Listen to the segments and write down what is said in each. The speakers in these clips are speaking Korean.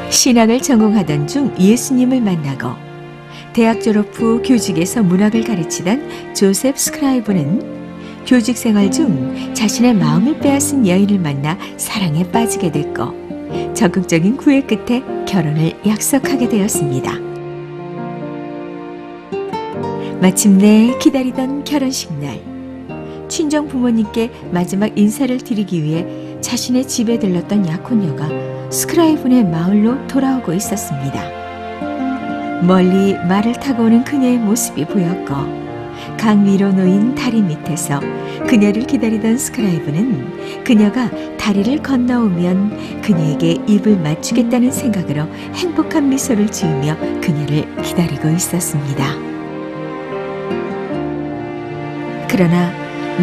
신학을 전공하던 중 예수님을 만나고 대학 졸업 후 교직에서 문학을 가르치던 조셉 스크라이브는 교직 생활 중 자신의 마음을 빼앗은 여인을 만나 사랑에 빠지게 됐고 적극적인 구애 끝에 결혼을 약속하게 되었습니다. 마침내 기다리던 결혼식 날, 친정 부모님께 마지막 인사를 드리기 위해 자신의 집에 들렀던 약혼녀가 스크라이븐의 마을로 돌아오고 있었습니다. 멀리 말을 타고 오는 그녀의 모습이 보였고 강 위로 놓인 다리 밑에서 그녀를 기다리던 스크라이브는 그녀가 다리를 건너오면 그녀에게 입을 맞추겠다는 생각으로 행복한 미소를 지으며 그녀를 기다리고 있었습니다. 그러나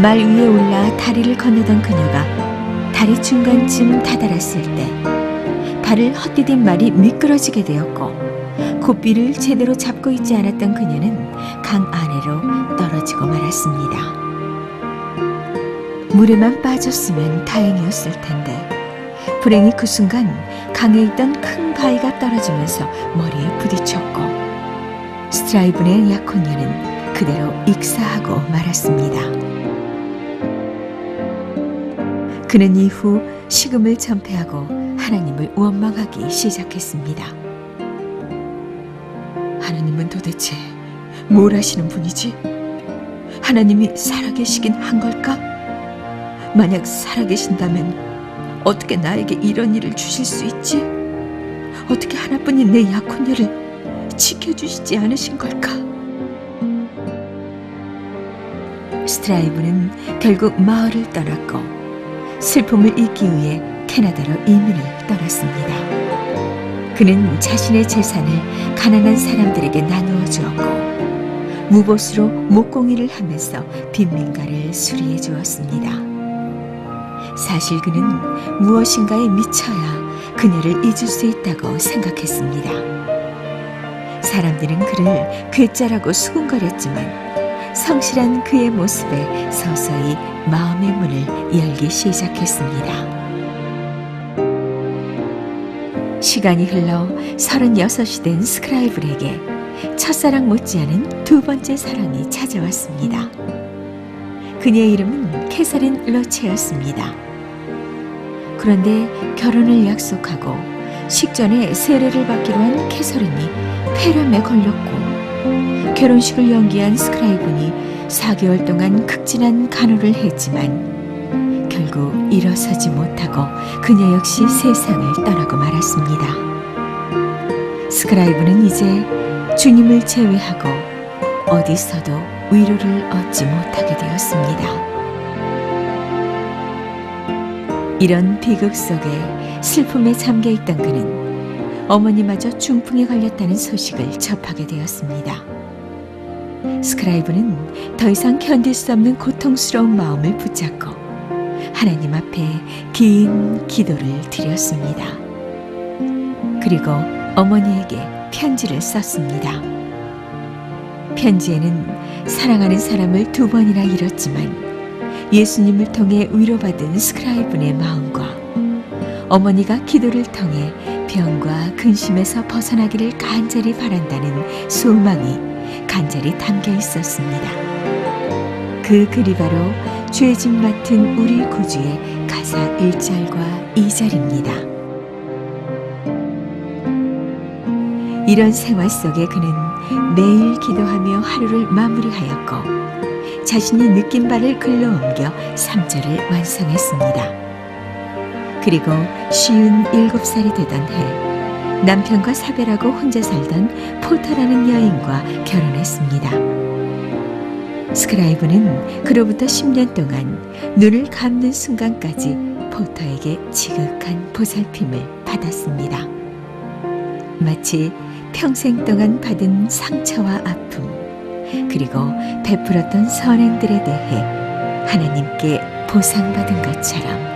말 위에 올라 다리를 건너던 그녀가 다리 중간쯤 다다랐을 때 발을 헛디딘 말이 미끄러지게 되었고 고삐를 제대로 잡고 있지 않았던 그녀는 강 아래로 떨어지고 말았습니다. 물에만 빠졌으면 다행이었을 텐데 불행히 그 순간 강에 있던 큰 바위가 떨어지면서 머리에 부딪혔고 스크라이븐의 약혼녀는 그대로 익사하고 말았습니다. 그는 이후 식음을 전폐하고 하나님을 원망하기 시작했습니다. 하나님은 도대체 뭘 하시는 분이지? 하나님이 살아계시긴 한 걸까? 만약 살아계신다면 어떻게 나에게 이런 일을 주실 수 있지? 어떻게 하나뿐인 내 약혼녀를 지켜주시지 않으신 걸까? 스크라이브는 결국 마을을 떠났고 슬픔을 잊기 위해 캐나다로 이민을 떠났습니다. 그는 자신의 재산을 가난한 사람들에게 나누어 주었고 무보수로 목공일을 하면서 빈민가를 수리해 주었습니다. 사실 그는 무엇인가에 미쳐야 그녀를 잊을 수 있다고 생각했습니다. 사람들은 그를 괴짜라고 수군거렸지만 성실한 그의 모습에 서서히 마음의 문을 열기 시작했습니다. 시간이 흘러 36이 된 스크라이브에게 첫사랑 못지않은 두 번째 사랑이 찾아왔습니다. 그녀의 이름은 캐서린 로체였습니다. 그런데 결혼을 약속하고 식전에 세례를 받기로 한 캐서린이 폐렴에 걸렸고 결혼식을 연기한 스크라이븐이 4개월 동안 극진한 간호를 했지만 결국 일어서지 못하고 그녀 역시 세상을 떠나고 말았습니다. 스크라이브는 이제 주님을 제외하고 어디서도 위로를 얻지 못하게 되었습니다. 이런 비극 속에 슬픔에 잠겨있던 그는 어머니마저 중풍에 걸렸다는 소식을 접하게 되었습니다. 스크라이브는 더 이상 견딜 수 없는 고통스러운 마음을 붙잡고 하나님 앞에 긴 기도를 드렸습니다. 그리고 어머니에게 편지를 썼습니다. 편지에는 사랑하는 사람을 2번이나 잃었지만 예수님을 통해 위로받은 스크라이븐의 마음과 어머니가 기도를 통해 병과 근심에서 벗어나기를 간절히 바란다는 소망이 간절히 담겨 있었습니다. 그 글이 바로 죄짐 맡은 우리 구주의 가사 1절과 2절입니다. 이런 생활 속에 그는 매일 기도하며 하루를 마무리하였고 자신이 느낀 바를 글로 옮겨 3절을 완성했습니다. 그리고 57살이 되던 해 남편과 사별하고 혼자 살던 포터라는 여인과 결혼했습니다. 스크라이브는 그로부터 10년 동안 눈을 감는 순간까지 포터에게 지극한 보살핌을 받았습니다. 마치 평생 동안 받은 상처와 아픔, 그리고 베풀었던 선행들에 대해 하나님께 보상받은 것처럼